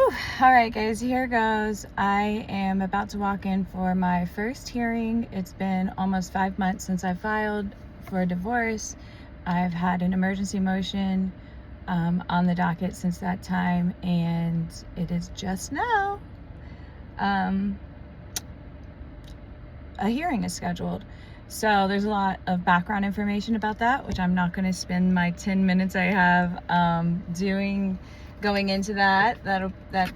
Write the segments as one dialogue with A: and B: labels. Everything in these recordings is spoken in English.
A: All right, guys, here goes. I am about to walk in for my first hearing. It's been almost 5 months since I filed for a divorce. I've had an emergency motion on the docket since that time, and it is just now a hearing is scheduled. So there's a lot of background information about that, which I'm not going to spend my 10 minutes I have going into that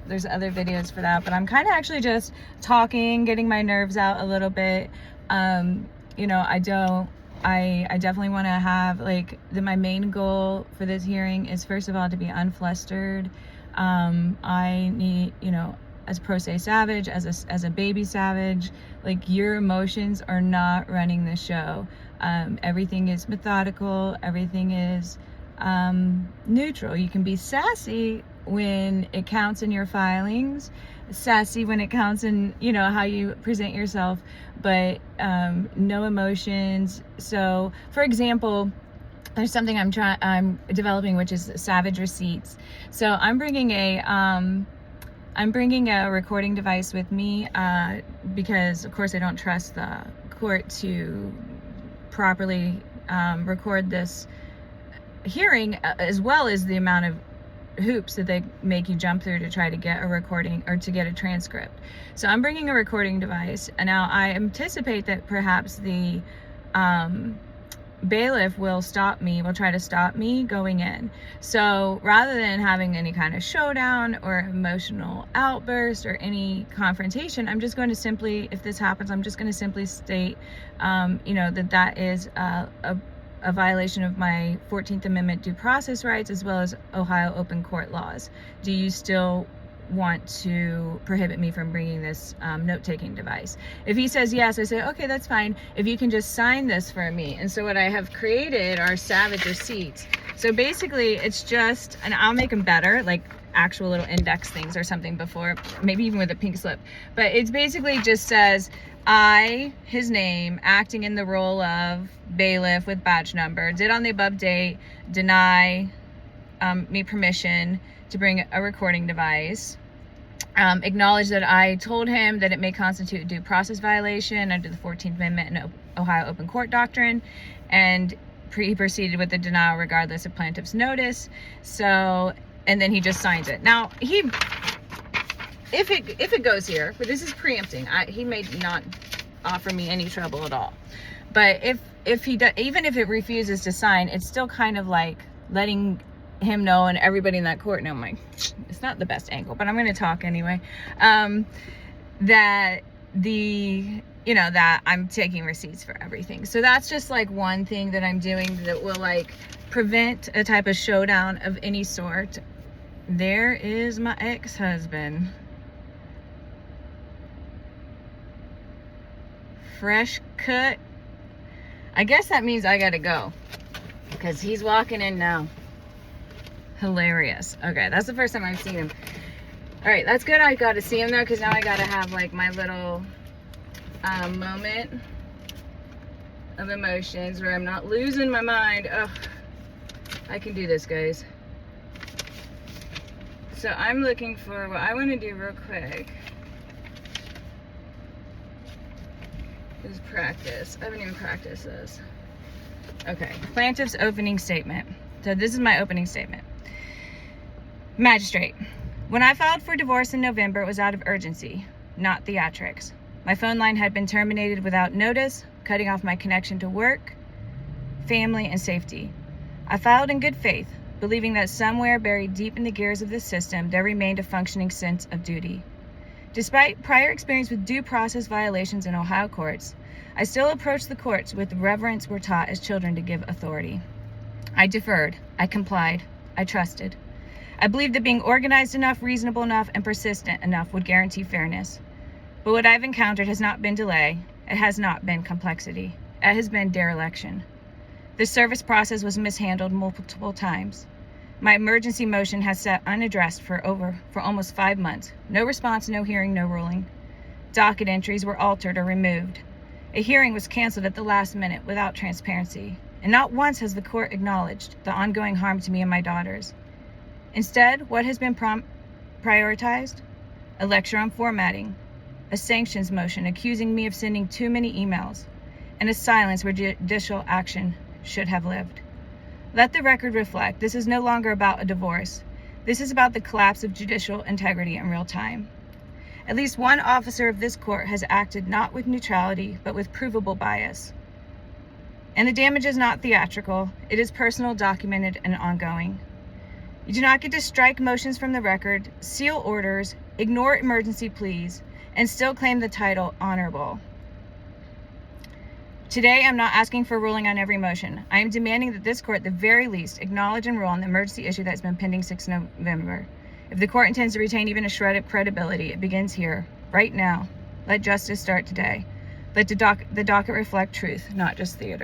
A: there's other videos for that, but I'm kind of actually just talking, getting my nerves out a little bit. I definitely want to have my main goal for this hearing is, first of all, to be unflustered. I need, as pro se savage, as a baby savage, your emotions are not running the show. Everything is methodical, everything is neutral. You can be sassy when it counts in your filings, sassy when it counts in how you present yourself, but no emotions. So for example, there's something I'm developing, which is savage receipts. So I'm bringing a recording device with me because of course I don't trust the court to properly record this hearing, as well as the amount of hoops that they make you jump through to try to get a recording or to get a transcript. So I'm bringing a recording device, and now I anticipate that perhaps the bailiff will try to stop me going in. So rather than having any kind of showdown or emotional outburst or any confrontation, I'm just going to simply, if this happens, I'm just going to simply state that is a violation of my 14th Amendment due process rights, as well as Ohio open court laws. Do you still want to prohibit me from bringing this note-taking device? If he says yes, I say, okay, that's fine. If you can just sign this for me. And so what I have created are savage receipts. So basically it's just, and I'll make them better, like actual little index things or something before, maybe even with a pink slip. But it's basically just says, I, his name, acting in the role of bailiff with badge number, did on the above date deny me permission to bring a recording device. Acknowledge that I told him that it may constitute a due process violation under the 14th Amendment and Ohio open court doctrine, and he proceeded with the denial regardless of plaintiff's notice. So, and then he just signs it. Now, if it goes here, but this is preempting, he may not offer me any trouble at all. But if he does, even if it refuses to sign, it's still kind of like letting him know and everybody in that court know, it's not the best angle, but I'm going to talk anyway, that that I'm taking receipts for everything. So that's just one thing that I'm doing that will prevent a type of showdown of any sort. There is my ex-husband. Fresh cut. I guess that means I gotta go because he's walking in now. Hilarious. Okay, that's the first time I've seen him. All right, that's good. I got to see him though, because now I got to have my little moment of emotions where I'm not losing my mind. Ugh, I can do this, guys. So I'm looking for what I want to do real quick is practice. I haven't even practiced this. Okay, plaintiff's opening statement. So this is my opening statement. Magistrate, when I filed for divorce in November, it was out of urgency, not theatrics. My phone line had been terminated without notice, cutting off my connection to work, family, and safety. I filed in good faith, believing that somewhere buried deep in the gears of the system, there remained a functioning sense of duty. Despite prior experience with due process violations in Ohio courts, I still approached the courts with the reverence we're taught as children to give authority. I deferred, I complied, I trusted. I believed that being organized enough, reasonable enough, and persistent enough would guarantee fairness. But what I've encountered has not been delay, it has not been complexity, it has been dereliction. The service process was mishandled multiple times. My emergency motion has sat unaddressed for almost 5 months. No response, no hearing, no ruling. Docket entries were altered or removed. A hearing was canceled at the last minute without transparency. And not once has the court acknowledged the ongoing harm to me and my daughters. Instead, what has been prioritized, a lecture on formatting, a sanctions motion accusing me of sending too many emails, and a silence where judicial action should have lived. Let the record reflect, this is no longer about a divorce. This is about the collapse of judicial integrity in real time. At least one officer of this court has acted not with neutrality, but with provable bias. And the damage is not theatrical, it is personal, documented, and ongoing. You do not get to strike motions from the record, seal orders, ignore emergency pleas, and still claim the title honorable. Today, I'm not asking for a ruling on every motion. I am demanding that this court, at the very least, acknowledge and rule on the emergency issue that's been pending since November. If the court intends to retain even a shred of credibility, it begins here, right now. Let justice start today. Let the docket reflect truth, not just theater.